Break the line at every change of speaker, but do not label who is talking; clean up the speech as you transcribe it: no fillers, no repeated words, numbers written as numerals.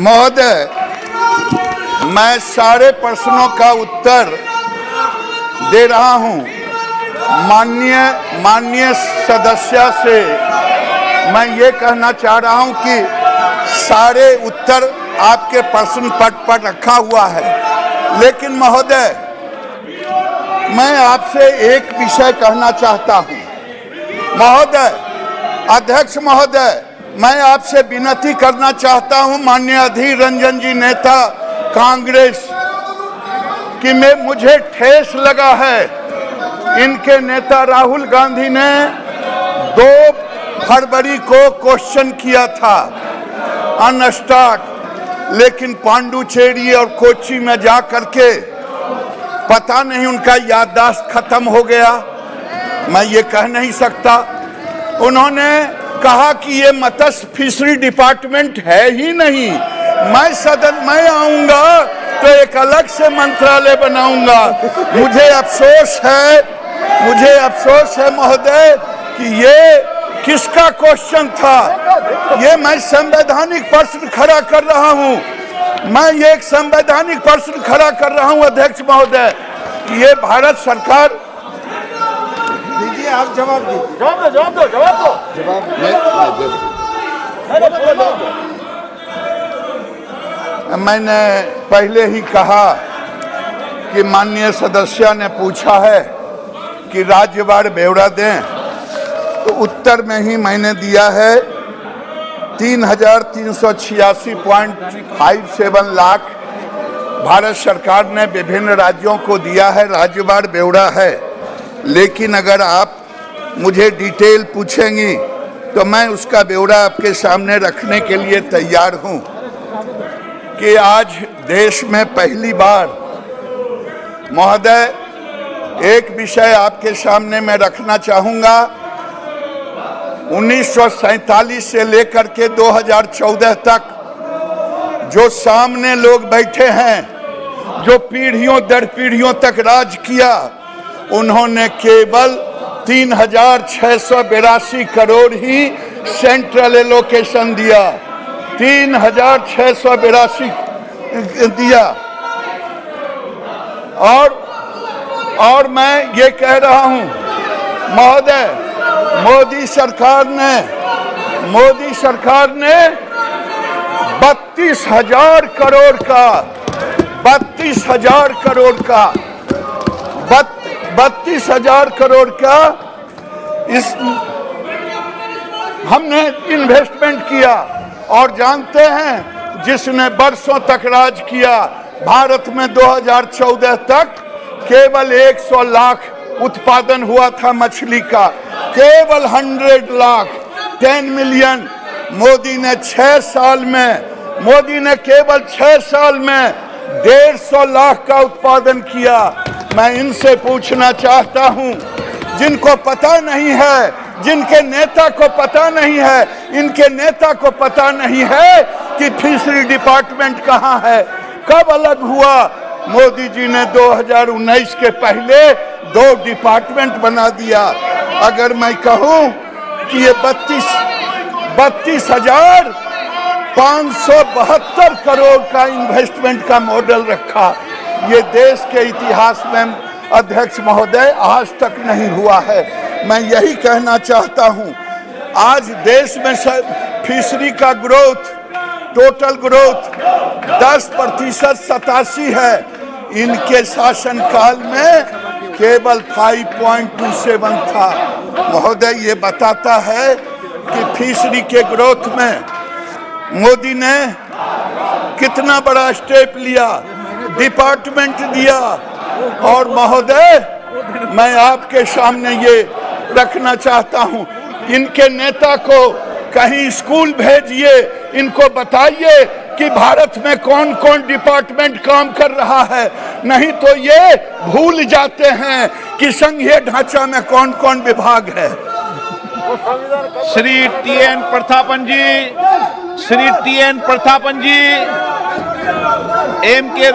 महोदय, मैं सारे प्रश्नों का उत्तर दे रहा हूं। माननीय सदस्य से मैं ये कहना चाह रहा हूं कि सारे उत्तर आपके प्रश्न पट पर रखा हुआ है, लेकिन महोदय मैं आपसे एक विषय कहना चाहता हूं। महोदय, अध्यक्ष महोदय, मैं आपसे विनती करना चाहता हूं, माननीय अधीर रंजन जी नेता कांग्रेस, कि मुझे ठेस लगा है। इनके नेता राहुल गांधी ने 2 फरवरी को क्वेश्चन किया था अनस्टार्ट, लेकिन पांडुचेरी और कोच्चि में जा करके पता नहीं उनका याददाश्त खत्म हो गया। मैं ये कह नहीं सकता। उन्होंने कहा कि ये मत्स्य फिशरी डिपार्टमेंट है ही नहीं। मैं सदन में आऊंगा तो एक अलग से मंत्रालय बनाऊंगा। मुझे अफसोस है महोदय कि ये किसका क्वेश्चन था। ये मैं संवैधानिक प्रश्न खड़ा कर रहा हूं। मैं ये एक संवैधानिक प्रश्न खड़ा कर रहा हूं अध्यक्ष महोदय, कि ये भारत सरकार।
दीजिए, आप जवाब दीजिए।
जवाब दो।
मैंने पहले ही कहा कि माननीय सदस्य ने पूछा है कि राज्यवार ब्यौरा दें, तो उत्तर में ही मैंने दिया है 3,386.57 लाख भारत सरकार ने विभिन्न राज्यों को दिया है, राज्यवार ब्यौरा है। लेकिन अगर आप मुझे डिटेल पूछेंगी तो मैं उसका ब्यौरा आपके सामने रखने के लिए तैयार हूं कि आज देश में पहली बार, महोदय एक विषय आपके सामने मैं रखना चाहूंगा। 1947 से लेकर के 2014 तक जो सामने लोग बैठे हैं, जो पीढ़ियों दर पीढ़ियों तक राज किया, उन्होंने केवल 3,682 करोड़ ही सेंट्रल एलोकेशन दिया। 3,682 दिया। और मैं ये कह रहा हूं महोदय, मोदी सरकार ने 32,000 करोड़ का 32,000 करोड़ का इस हमने इन्वेस्टमेंट किया। और जानते हैं, जिसने वर्षों तक राज किया, भारत में 2014 तक केवल 100 लाख उत्पादन हुआ था मछली का, केवल 100 लाख, 10 मिलियन। मोदी ने केवल 6 साल में 150 लाख का उत्पादन किया। मैं इनसे पूछना चाहता हूं, जिनको पता नहीं है, जिनके नेता को पता नहीं है, इनके नेता को पता नहीं है कि फिशरी डिपार्टमेंट कहां है, कब अलग हुआ। मोदी जी ने 2019 के पहले 2 डिपार्टमेंट बना दिया। अगर मैं कहूं कि ये 32,572 करोड़ का इन्वेस्टमेंट का मॉडल रखा, ये देश के इतिहास में अध्यक्ष महोदय आज तक नहीं हुआ है। मैं यही कहना चाहता हूं, आज देश में फिशरी का ग्रोथ, टोटल ग्रोथ 10% 87 है। इनके शासनकाल में केवल 5.27 था। महोदय, ये बताता है कि फिशरी के ग्रोथ में मोदी ने कितना बड़ा स्टेप लिया, डिपार्टमेंट दिया। और महोदय, मैं आपके सामने ये रखना चाहता हूं, इनके नेता को कहीं स्कूल भेजिए, इनको बताइए कि भारत में कौन कौन डिपार्टमेंट काम कर रहा है। नहीं तो ये भूल जाते हैं कि संघीय ढांचा में कौन कौन विभाग है।
श्री TN प्रतापन जी, MK